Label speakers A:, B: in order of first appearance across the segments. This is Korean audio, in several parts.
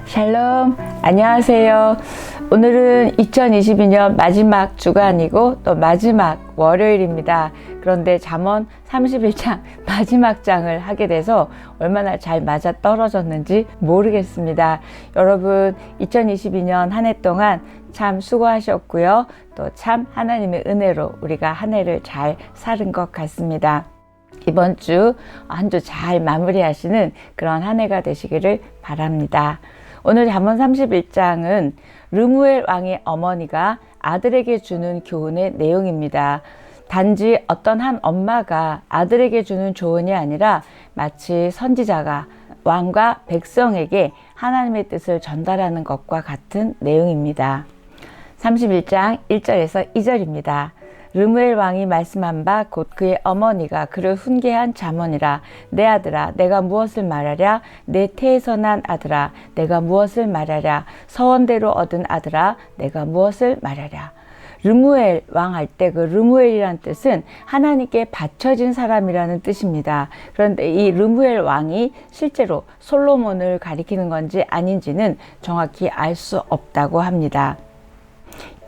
A: 샬롬, 안녕하세요. 오늘은 2022년 마지막 주간이고 또 마지막 월요일입니다. 그런데 잠언 31장 마지막 장을 하게 돼서 얼마나 잘 맞아 떨어졌는지 모르겠습니다. 여러분 2022년 한 해 동안 참 수고하셨고요. 또 참 하나님의 은혜로 우리가 한 해를 잘 살은 것 같습니다. 이번 주 한 주 잘 마무리하시는 그런 한 해가 되시기를 바랍니다. 오늘 잠언 31장은 르무엘 왕의 어머니가 아들에게 주는 교훈의 내용입니다. 단지 어떤 한 엄마가 아들에게 주는 조언이 아니라 마치 선지자가 왕과 백성에게 하나님의 뜻을 전달하는 것과 같은 내용입니다. 31장 1절에서 2절입니다. 르무엘 왕이 말씀한 바 곧 그의 어머니가 그를 훈계한 잠언이라. 내 아들아 내가 무엇을 말하랴. 내 태에서 난 아들아 내가 무엇을 말하랴. 서원대로 얻은 아들아 내가 무엇을 말하랴. 르무엘 왕 할 때 그 르무엘이란 뜻은 하나님께 바쳐진 사람이라는 뜻입니다. 그런데 이 르무엘 왕이 실제로 솔로몬을 가리키는 건지 아닌지는 정확히 알 수 없다고 합니다.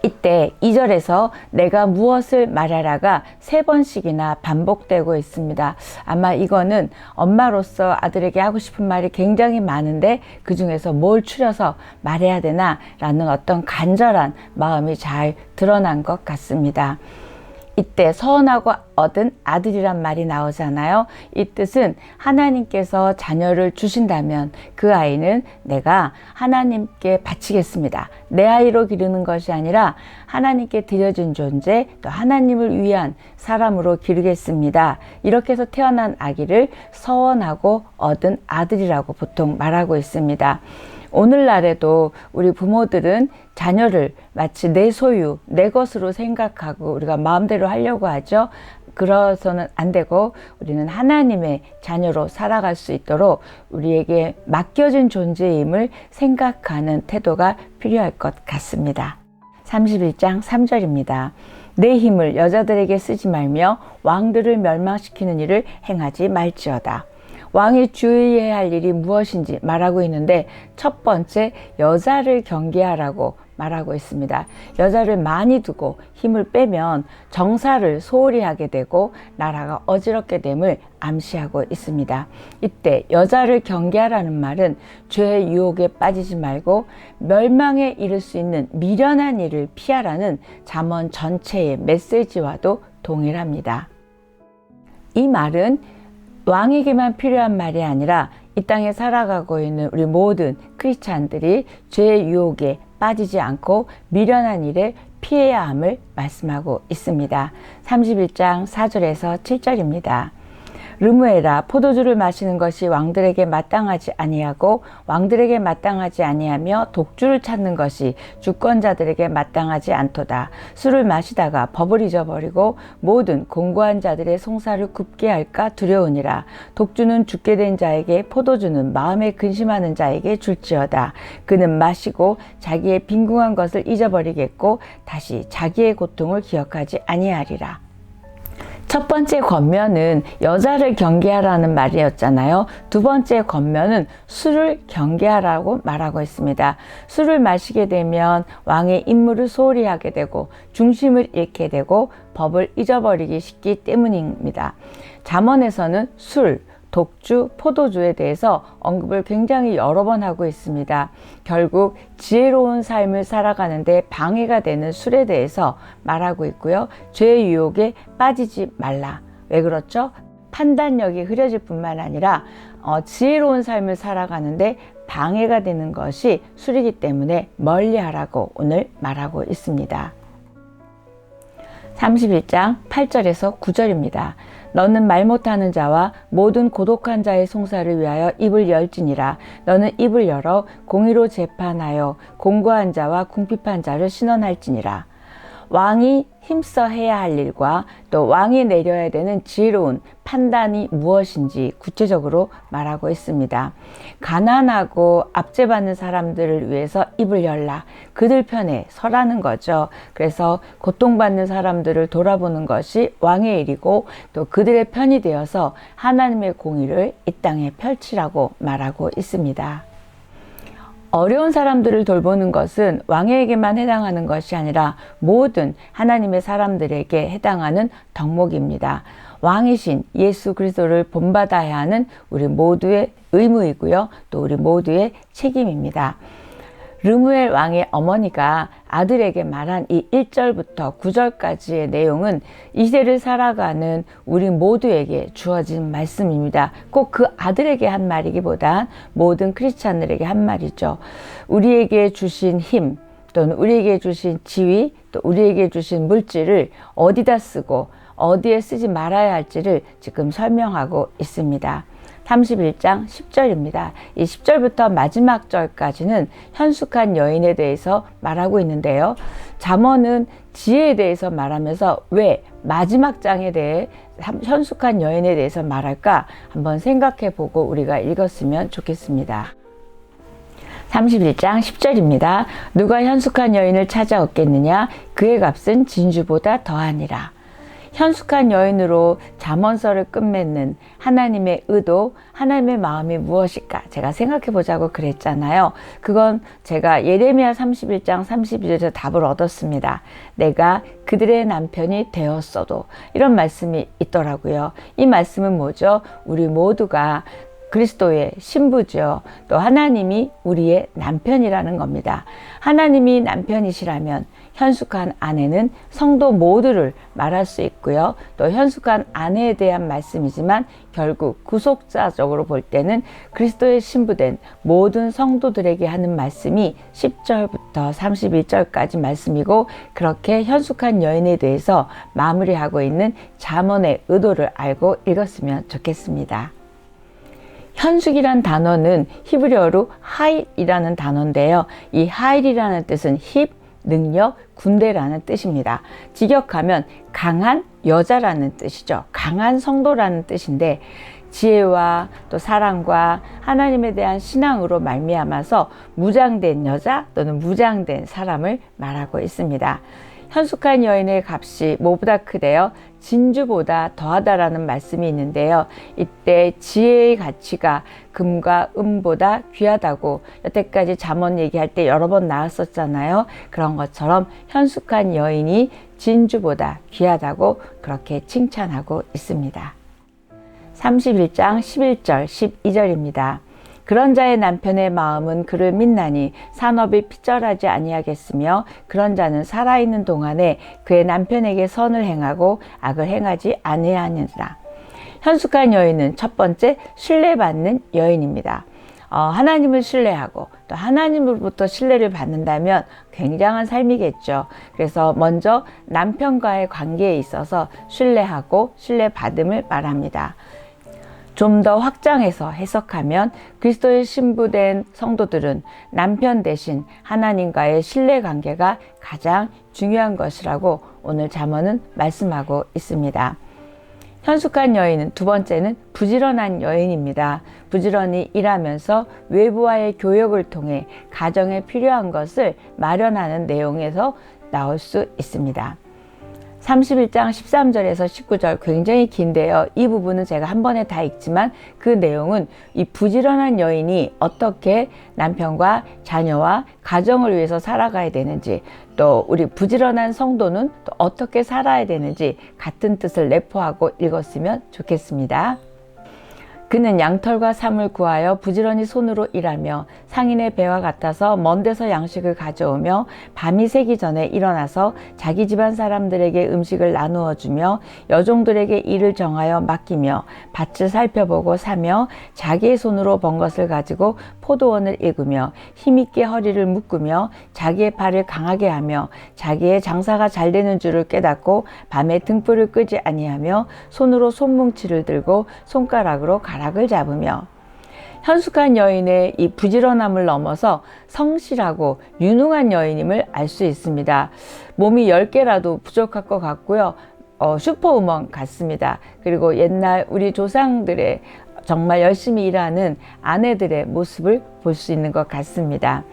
A: 이때 2절에서 내가 무엇을 말하라가 3번씩이나 반복되고 있습니다. 아마 이거는 엄마로서 아들에게 하고 싶은 말이 굉장히 많은데 그 중에서 뭘 추려서 말해야 되나 라는 어떤 간절한 마음이 잘 드러난 것 같습니다. 이때 서원하고 얻은 아들이란 말이 나오잖아요. 이 뜻은 하나님께서 자녀를 주신다면 그 아이는 내가 하나님께 바치겠습니다. 내 아이로 기르는 것이 아니라 하나님께 드려진 존재, 또 하나님을 위한 사람으로 기르겠습니다. 이렇게 해서 태어난 아기를 서원하고 얻은 아들이라고 보통 말하고 있습니다. 오늘날에도 우리 부모들은 자녀를 마치 내 소유, 내 것으로 생각하고 우리가 마음대로 하려고 하죠. 그러서는 안 되고 우리는 하나님의 자녀로 살아갈 수 있도록 우리에게 맡겨진 존재임을 생각하는 태도가 필요할 것 같습니다. 31장 3절입니다. 내 힘을 여자들에게 쓰지 말며 왕들을 멸망시키는 일을 행하지 말지어다. 왕이 주의해야 할 일이 무엇인지 말하고 있는데 첫 번째 여자를 경계하라고 말하고 있습니다. 여자를 많이 두고 힘을 빼면 정사를 소홀히 하게 되고 나라가 어지럽게 됨을 암시하고 있습니다. 이때 여자를 경계하라는 말은 죄의 유혹에 빠지지 말고 멸망에 이를 수 있는 미련한 일을 피하라는 잠언 전체의 메시지와도 동일합니다. 이 말은 왕에게만 필요한 말이 아니라 이 땅에 살아가고 있는 우리 모든 크리스찬들이 죄의 유혹에 빠지지 않고 미련한 일에 피해야 함을 말씀하고 있습니다. 31장 4절에서 7절입니다. 르무엘아 포도주를 마시는 것이 왕들에게 마땅하지 아니하고 왕들에게 마땅하지 아니하며 독주를 찾는 것이 주권자들에게 마땅하지 않도다. 술을 마시다가 법을 잊어버리고 모든 공고한 자들의 송사를 굽게 할까 두려우니라. 독주는 죽게 된 자에게 포도주는 마음에 근심하는 자에게 줄지어다. 그는 마시고 자기의 빈궁한 것을 잊어버리겠고 다시 자기의 고통을 기억하지 아니하리라. 첫 번째 권면은 여자를 경계하라는 말이었잖아요. 두 번째 권면은 술을 경계하라고 말하고 있습니다. 술을 마시게 되면 왕의 임무를 소홀히 하게 되고 중심을 잃게 되고 법을 잊어버리기 쉽기 때문입니다. 잠언에서는 술, 독주, 포도주에 대해서 언급을 굉장히 여러 번 하고 있습니다. 결국 지혜로운 삶을 살아가는데 방해가 되는 술에 대해서 말하고 있고요. 죄의 유혹에 빠지지 말라. 왜 그렇죠? 판단력이 흐려질 뿐만 아니라 지혜로운 삶을 살아가는데 방해가 되는 것이 술이기 때문에 멀리하라고 오늘 말하고 있습니다. 31장 8절에서 9절입니다. 너는 말 못하는 자와 모든 고독한 자의 송사를 위하여 입을 열지니라. 너는 입을 열어 공의로 재판하여 공고한 자와 궁핍한 자를 신원할지니라. 왕이 힘써 해야 할 일과 또 왕이 내려야 되는 지혜로운 판단이 무엇인지 구체적으로 말하고 있습니다. 가난하고 압제받는 사람들을 위해서 입을 열라. 그들 편에 서라는 거죠. 그래서 고통받는 사람들을 돌아보는 것이 왕의 일이고 또 그들의 편이 되어서 하나님의 공의를 이 땅에 펼치라고 말하고 있습니다. 어려운 사람들을 돌보는 것은 왕에게만 해당하는 것이 아니라 모든 하나님의 사람들에게 해당하는 덕목입니다. 왕이신 예수 그리스도를 본받아야 하는 우리 모두의 의무이고요. 또 우리 모두의 책임입니다. 르무엘 왕의 어머니가 아들에게 말한 이 1절부터 9절까지의 내용은 이 시대를 살아가는 우리 모두에게 주어진 말씀입니다. 꼭 그 아들에게 한 말이기보단 모든 크리스찬들에게 한 말이죠. 우리에게 주신 힘, 또는 우리에게 주신 지위, 또 우리에게 주신 물질을 어디다 쓰고 어디에 쓰지 말아야 할지를 지금 설명하고 있습니다. 31장 10절입니다. 이 10절부터 마지막 절까지는 현숙한 여인에 대해서 말하고 있는데요. 잠언은 지혜에 대해서 말하면서 왜 마지막 장에 대해 현숙한 여인에 대해서 말할까 한번 생각해 보고 우리가 읽었으면 좋겠습니다. 31장 10절입니다. 누가 현숙한 여인을 찾아 얻겠느냐? 그의 값은 진주보다 더하니라. 현숙한 여인으로 잠언서를 끝맺는 하나님의 의도, 하나님의 마음이 무엇일까? 제가 생각해 보자고 그랬잖아요. 그건 제가 예레미야 31장 32절에서 답을 얻었습니다. 내가 그들의 남편이 되었어도, 이런 말씀이 있더라고요. 이 말씀은 뭐죠? 우리 모두가 그리스도의 신부죠. 또 하나님이 우리의 남편이라는 겁니다. 하나님이 남편이시라면 현숙한 아내는 성도 모두를 말할 수 있고요. 또 현숙한 아내에 대한 말씀이지만 결국 구속자적으로 볼 때는 그리스도의 신부된 모든 성도들에게 하는 말씀이 10절부터 31절까지 말씀이고, 그렇게 현숙한 여인에 대해서 마무리하고 있는 잠언의 의도를 알고 읽었으면 좋겠습니다. 현숙이란 단어는 히브리어로 하일이라는 단어인데요. 이 하일이라는 뜻은 힙, 능력, 군대라는 뜻입니다. 직역하면 강한 여자라는 뜻이죠. 강한 성도라는 뜻인데, 지혜와 또 사랑과 하나님에 대한 신앙으로 말미암아서 무장된 여자 또는 무장된 사람을 말하고 있습니다. 현숙한 여인의 값이 뭐보다 크대요? 진주보다 더하다라는 말씀이 있는데요. 이때 지혜의 가치가 금과 은보다 귀하다고 여태까지 잠언 얘기할 때 여러 번 나왔었잖아요. 그런 것처럼 현숙한 여인이 진주보다 귀하다고 그렇게 칭찬하고 있습니다. 31장 11절 12절입니다. 그런 자의 남편의 마음은 그를 믿나니 산업이 피절하지 아니하겠으며 그런 자는 살아있는 동안에 그의 남편에게 선을 행하고 악을 행하지 아니하니라. 현숙한 여인은 첫 번째 신뢰받는 여인입니다. 하나님을 신뢰하고 또 하나님으로부터 신뢰를 받는다면 굉장한 삶이겠죠. 그래서 먼저 남편과의 관계에 있어서 신뢰하고 신뢰받음을 말합니다. 좀 더 확장해서 해석하면 그리스도의 신부된 성도들은 남편 대신 하나님과의 신뢰관계가 가장 중요한 것이라고 오늘 잠언은 말씀하고 있습니다. 현숙한 여인은 두 번째는 부지런한 여인입니다. 부지런히 일하면서 외부와의 교역을 통해 가정에 필요한 것을 마련하는 내용에서 나올 수 있습니다. 31장 13절에서 19절 굉장히 긴데요. 이 부분은 제가 한 번에 다 읽지만 그 내용은 이 부지런한 여인이 어떻게 남편과 자녀와 가정을 위해서 살아가야 되는지, 또 우리 부지런한 성도는 또 어떻게 살아야 되는지 같은 뜻을 내포하고 읽었으면 좋겠습니다. 그는 양털과 삼을 구하여 부지런히 손으로 일하며 상인의 배와 같아서 먼 데서 양식을 가져오며 밤이 새기 전에 일어나서 자기 집안 사람들에게 음식을 나누어 주며 여종들에게 일을 정하여 맡기며 밭을 살펴보고 사며 자기의 손으로 번 것을 가지고 포도원을 읽으며 힘있게 허리를 묶으며 자기의 팔을 강하게 하며 자기의 장사가 잘 되는 줄을 깨닫고 밤에 등불을 끄지 아니하며 손으로 손뭉치를 들고 손가락으로 가락을 잡으며. 현숙한 여인의 이 부지런함을 넘어서 성실하고 유능한 여인임을 알 수 있습니다. 몸이 10개라도 부족할 것 같고요. 슈퍼우먼 같습니다. 그리고 옛날 우리 조상들의 정말 열심히 일하는 아내들의 모습을 볼 수 있는 것 같습니다.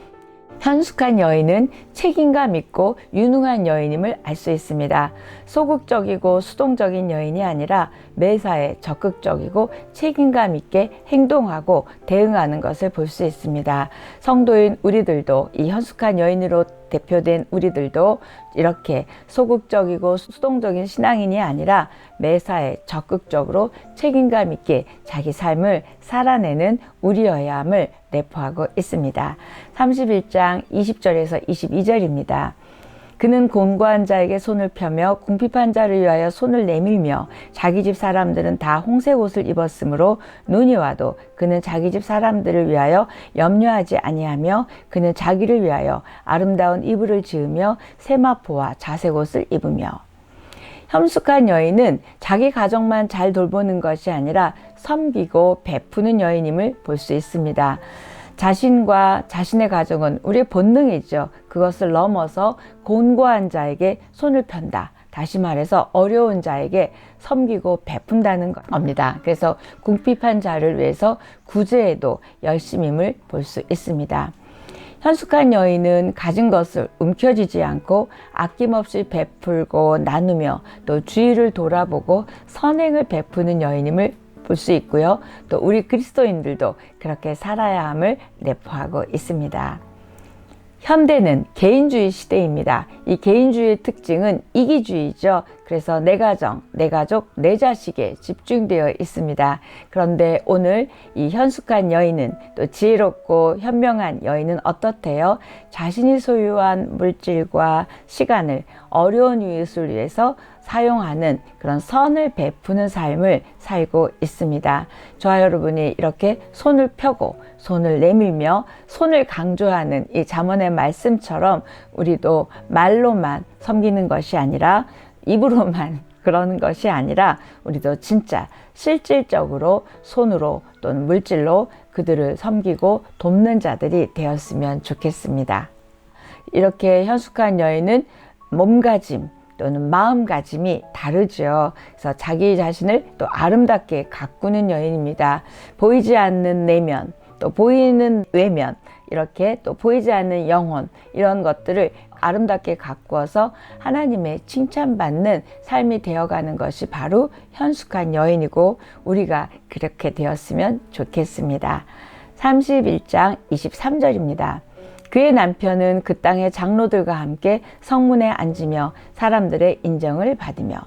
A: 현숙한 여인은 책임감 있고 유능한 여인임을 알 수 있습니다. 소극적이고 수동적인 여인이 아니라 매사에 적극적이고 책임감 있게 행동하고 대응하는 것을 볼 수 있습니다. 성도인 우리들도, 이 현숙한 여인으로 대표된 우리들도 이렇게 소극적이고 수동적인 신앙인이 아니라 매사에 적극적으로 책임감 있게 자기 삶을 살아내는 우리여야 함을 내포하고 있습니다. 31장 20절에서 22절입니다. 그는 곤고한 자에게 손을 펴며 궁핍한 자를 위하여 손을 내밀며 자기 집 사람들은 다 홍색 옷을 입었으므로 눈이 와도 그는 자기 집 사람들을 위하여 염려하지 아니하며 그는 자기를 위하여 아름다운 이불을 지으며 세마포와 자색 옷을 입으며. 현숙한 여인은 자기 가정만 잘 돌보는 것이 아니라 섬기고 베푸는 여인임을 볼 수 있습니다. 자신과 자신의 가정은 우리의 본능이죠. 그것을 넘어서 곤고한 자에게 손을 편다. 다시 말해서 어려운 자에게 섬기고 베푼다는 겁니다. 그래서 궁핍한 자를 위해서 구제에도 열심임을 볼 수 있습니다. 현숙한 여인은 가진 것을 움켜쥐지 않고 아낌없이 베풀고 나누며 또 주위를 돌아보고 선행을 베푸는 여인임을 볼 수 있고요. 또 우리 그리스도인들도 그렇게 살아야 함을 내포하고 있습니다. 현대는 개인주의 시대입니다. 이 개인주의의 특징은 이기주의죠. 그래서 내 가정, 내 가족, 내 자식에 집중되어 있습니다. 그런데 오늘 이 현숙한 여인은, 또 지혜롭고 현명한 여인은 어떻대요? 자신이 소유한 물질과 시간을 어려운 이웃을 위해서 사용하는 그런 선을 베푸는 삶을 살고 있습니다. 저와 여러분이 이렇게 손을 펴고 손을 내밀며 손을 강조하는 이 잠언의 말씀처럼 우리도 말로만 섬기는 것이 아니라, 입으로만 그러는 것이 아니라 우리도 진짜 실질적으로 손으로 또는 물질로 그들을 섬기고 돕는 자들이 되었으면 좋겠습니다. 이렇게 현숙한 여인은 몸가짐 또는 마음가짐이 다르죠. 그래서 자기 자신을 또 아름답게 가꾸는 여인입니다. 보이지 않는 내면, 또 보이는 외면, 이렇게 또 보이지 않는 영혼, 이런 것들을 아름답게 가꾸어서 하나님의 칭찬받는 삶이 되어가는 것이 바로 현숙한 여인이고, 우리가 그렇게 되었으면 좋겠습니다. 31장 23절입니다. 그의 남편은 그 땅의 장로들과 함께 성문에 앉으며 사람들의 인정을 받으며.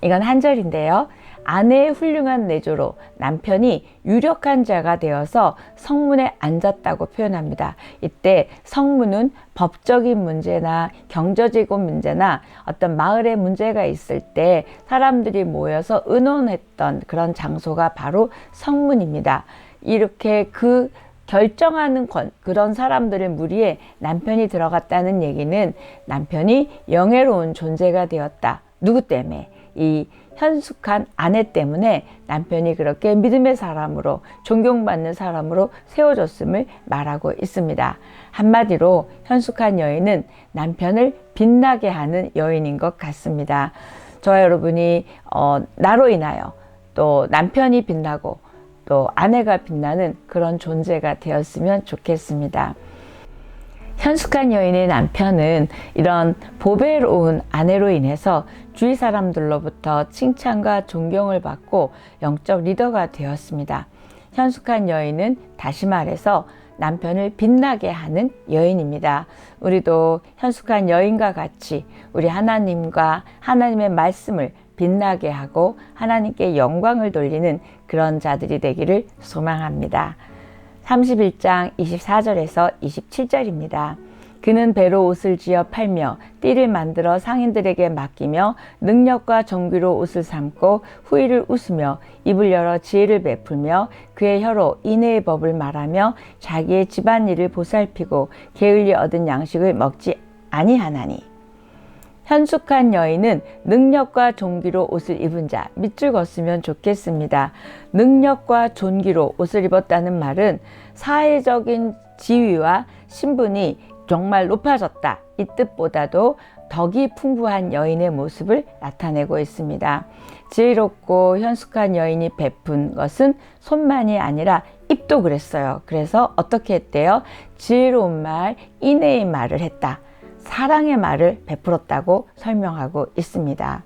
A: 이건 한 절인데요. 아내의 훌륭한 내조로 남편이 유력한 자가 되어서 성문에 앉았다고 표현합니다. 이때 성문은 법적인 문제나 경제적 문제나 어떤 마을에 문제가 있을 때 사람들이 모여서 의논했던 그런 장소가 바로 성문입니다. 이렇게 그 결정하는 그런 사람들의 무리에 남편이 들어갔다는 얘기는 남편이 영예로운 존재가 되었다. 누구 때문에? 이 현숙한 아내 때문에 남편이 그렇게 믿음의 사람으로, 존경받는 사람으로 세워졌음을 말하고 있습니다. 한마디로 현숙한 여인은 남편을 빛나게 하는 여인인 것 같습니다. 저와 여러분이 나로 인하여 또 남편이 빛나고 또 아내가 빛나는 그런 존재가 되었으면 좋겠습니다. 현숙한 여인의 남편은 이런 보배로운 아내로 인해서 주위 사람들로부터 칭찬과 존경을 받고 영적 리더가 되었습니다. 현숙한 여인은 다시 말해서 남편을 빛나게 하는 여인입니다. 우리도 현숙한 여인과 같이 우리 하나님과 하나님의 말씀을 빛나게 하고 하나님께 영광을 돌리는 그런 자들이 되기를 소망합니다. 31장 24절에서 27절입니다. 그는 배로 옷을 지어 팔며 띠를 만들어 상인들에게 맡기며 능력과 정귀로 옷을 삼고 후일을 웃으며 입을 열어 지혜를 베풀며 그의 혀로 인애의 법을 말하며 자기의 집안일을 보살피고 게을리 얻은 양식을 먹지 아니하나니. 현숙한 여인은 능력과 존귀로 옷을 입은 자, 밑줄 걷으면 좋겠습니다. 능력과 존귀로 옷을 입었다는 말은 사회적인 지위와 신분이 정말 높아졌다, 이 뜻보다도 덕이 풍부한 여인의 모습을 나타내고 있습니다. 지혜롭고 현숙한 여인이 베푼 것은 손만이 아니라 입도 다윗도 그랬어요. 그래서 어떻게 했대요? 지혜로운 말, 인애의 말을 했다. 사랑의 말을 베풀었다고 설명하고 있습니다.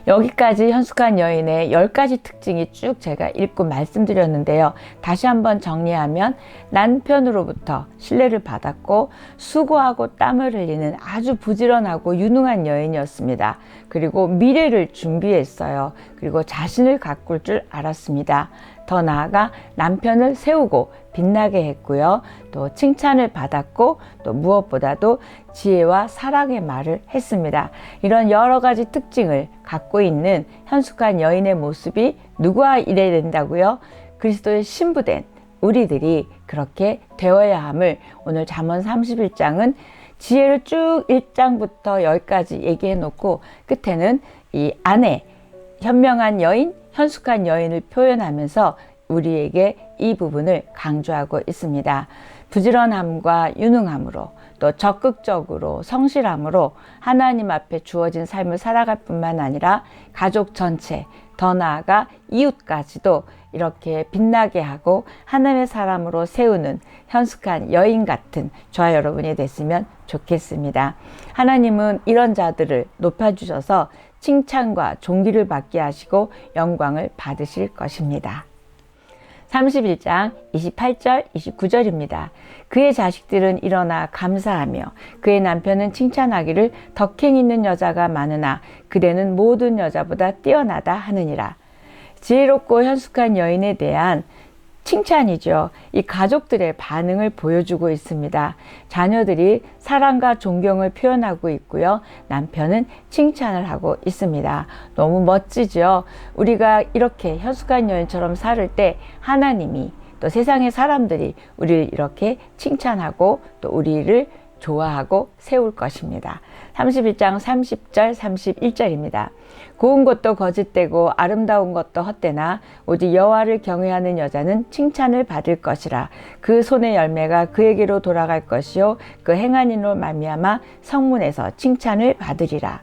A: 여기까지 현숙한 여인의 10가지 특징이 쭉 제가 읽고 말씀드렸는데요. 다시 한번 정리하면 남편으로부터 신뢰를 받았고 수고하고 땀을 흘리는 아주 부지런하고 유능한 여인이었습니다. 그리고 미래를 준비했어요. 그리고 자신을 가꿀 줄 알았습니다. 더 나아가 남편을 세우고 빛나게 했고요. 또 칭찬을 받았고 또 무엇보다도 지혜와 사랑의 말을 했습니다. 이런 여러 가지 특징을 갖고 있는 현숙한 여인의 모습이 누구와 이래야 된다고요? 그리스도의 신부된 우리들이 그렇게 되어야 함을 오늘 잠언 31장은 지혜를 쭉 1장부터 10까지 얘기해 놓고 끝에는 이 아내, 현명한 여인, 현숙한 여인을 표현하면서 우리에게 이 부분을 강조하고 있습니다. 부지런함과 유능함으로 또 적극적으로 성실함으로 하나님 앞에 주어진 삶을 살아갈 뿐만 아니라 가족 전체, 더 나아가 이웃까지도 이렇게 빛나게 하고 하나님의 사람으로 세우는 현숙한 여인 같은 저와 여러분이 됐으면 좋겠습니다. 하나님은 이런 자들을 높여주셔서 칭찬과 존귀를 받게 하시고 영광을 받으실 것입니다. 31장 28절 29절입니다. 그의 자식들은 일어나 감사하며 그의 남편은 칭찬하기를 덕행 있는 여자가 많으나 그대는 모든 여자보다 뛰어나다 하느니라. 지혜롭고 현숙한 여인에 대한 칭찬이죠. 이 가족들의 반응을 보여주고 있습니다. 자녀들이 사랑과 존경을 표현하고 있고요. 남편은 칭찬을 하고 있습니다. 너무 멋지죠. 우리가 이렇게 현숙한 여인처럼 살을 때 하나님이 또 세상의 사람들이 우리를 이렇게 칭찬하고 또 우리를 좋아하고 세울 것입니다. 31장 30절 31절입니다. 고운 것도 거짓되고 아름다운 것도 헛되나 오직 여호와를 경외하는 여자는 칭찬을 받을 것이라. 그 손의 열매가 그에게로 돌아갈 것이요 그 행한 일로 말미암아 성문에서 칭찬을 받으리라.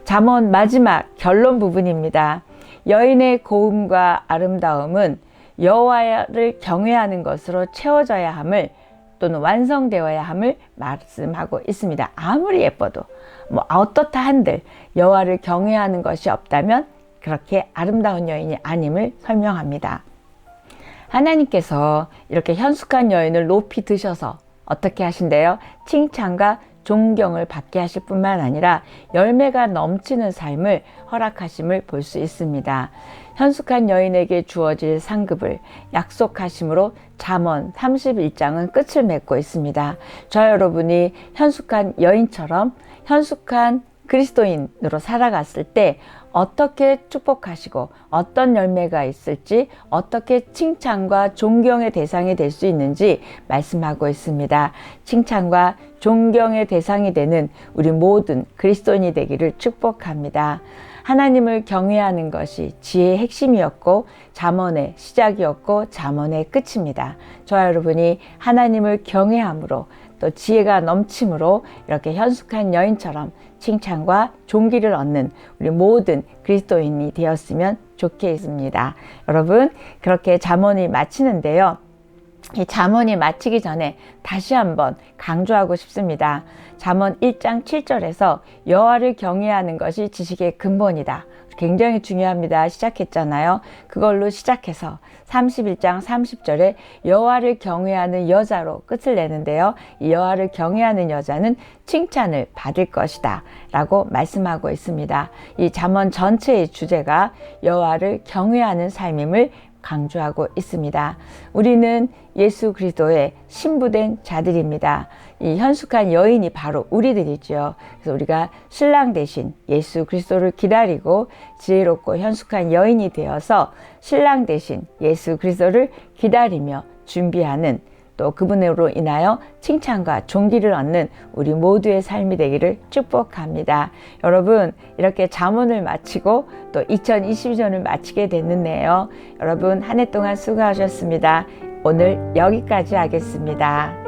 A: 잠언 마지막 결론 부분입니다. 여인의 고움과 아름다움은 여호와를 경외하는 것으로 채워져야 함을 또는 완성되어야 함을 말씀하고 있습니다. 아무리 예뻐도 어떻다 한들 여호와를 경외하는 것이 없다면 그렇게 아름다운 여인이 아님을 설명합니다. 하나님께서 이렇게 현숙한 여인을 높이 드셔서 어떻게 하신대요? 칭찬과 존경을 받게 하실 뿐만 아니라 열매가 넘치는 삶을 허락하심을 볼 수 있습니다. 현숙한 여인에게 주어질 상급을 약속하심으로 잠언 31장은 끝을 맺고 있습니다. 저 여러분이 현숙한 여인처럼 현숙한 그리스도인으로 살아갔을 때 어떻게 축복하시고 어떤 열매가 있을지 어떻게 칭찬과 존경의 대상이 될 수 있는지 말씀하고 있습니다. 칭찬과 존경의 대상이 되는 우리 모든 그리스도인이 되기를 축복합니다. 하나님을 경외하는 것이 지혜의 핵심이었고 잠언의 시작이었고 잠언의 끝입니다. 저와 여러분이 하나님을 경외함으로 또 지혜가 넘침으로 이렇게 현숙한 여인처럼 칭찬과 존귀를 얻는 우리 모든 그리스도인이 되었으면 좋겠습니다. 여러분 그렇게 잠언이 마치는데요. 이 잠언이 마치기 전에 다시 한번 강조하고 싶습니다. 잠언 1장 7절에서 여호와를 경외하는 것이 지식의 근본이다. 굉장히 중요합니다. 시작했잖아요. 그걸로 시작해서 31장 30절에 여호와를 경외하는 여자로 끝을 내는데요. 이 여호와를 경외하는 여자는 칭찬을 받을 것이다 라고 말씀하고 있습니다. 이 잠언 전체의 주제가 여호와를 경외하는 삶임을 강조하고 있습니다. 우리는 예수 그리스도의 신부된 자들입니다. 이 현숙한 여인이 바로 우리들이죠. 그래서 우리가 신랑 대신 예수 그리스도를 기다리고 지혜롭고 현숙한 여인이 되어서 신랑 대신 예수 그리스도를 기다리며 준비하는 또 그분으로 인하여 칭찬과 존귀를 얻는 우리 모두의 삶이 되기를 축복합니다. 여러분 이렇게 잠언을 마치고 또 2022년을 마치게 됐는데요. 여러분 한 해 동안 수고하셨습니다. 오늘 여기까지 하겠습니다.